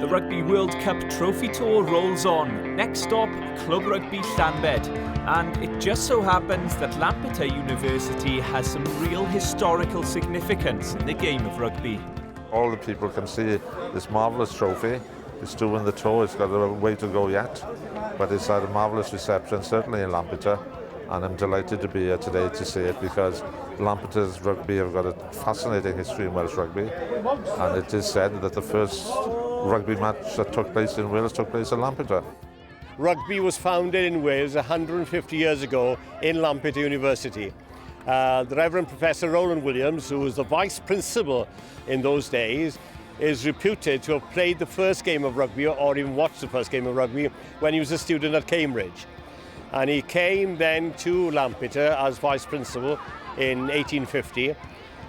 The Rugby World Cup trophy tour rolls on. Next stop, Club Rugby Llanbed. And it just so happens that Lampeter University has some real historical significance in the game of rugby. All the people can see this marvellous trophy. It's doing the tour, it's got a way to go yet. But it's had a marvellous reception, certainly in Lampeter. And I'm delighted to be here today to see it because Lampeter's rugby have got a fascinating history in Welsh rugby. And it is said that the first rugby match that took place in Wales took place in Lampeter. Rugby was founded in Wales 150 years ago in Lampeter University. The Reverend Professor Roland Williams, who was the vice principal in those days, is reputed to have played the first game of rugby or even watched the first game of rugby when he was a student at Cambridge. And he came then to Lampeter as vice principal in 1850,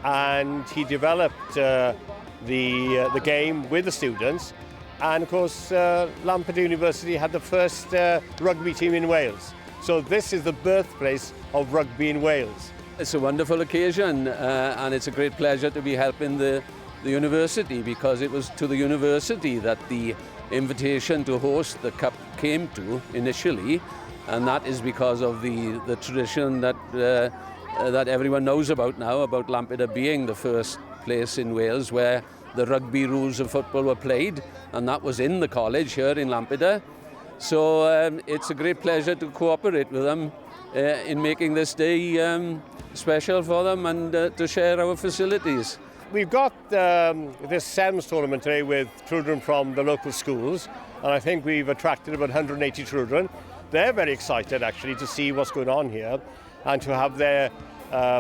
and he developed the game with the students. And of course, Lampeter University had the first rugby team in Wales. So this is the birthplace of rugby in Wales. It's a wonderful occasion, and it's a great pleasure to be helping the university, because it was to the university that the invitation to host the Cup came to initially. And that is because of the tradition that everyone knows about now, about Lampeter being the first place in Wales where the rugby rules of football were played, and that was in the college here in Lampeter. So it's a great pleasure to cooperate with them in making this day special for them and to share our facilities. We've got this SEMS tournament today with children from the local schools, and I think we've attracted about 180 children. They're very excited actually to see what's going on here and to have their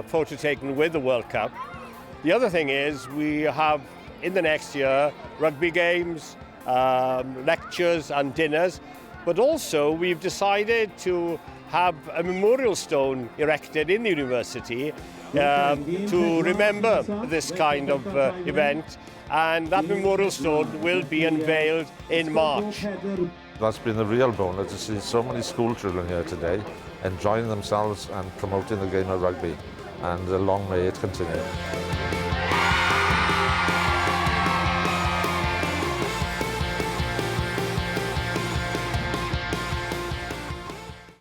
photo taken with the World Cup. The other thing is we have in the next year rugby games, lectures and dinners, but also we've decided to have a memorial stone erected in the university to remember this kind of event, and that memorial stone will be unveiled in March. That's been the real bonus to see so many school children here today enjoying themselves and promoting the game of rugby, and long may it continue.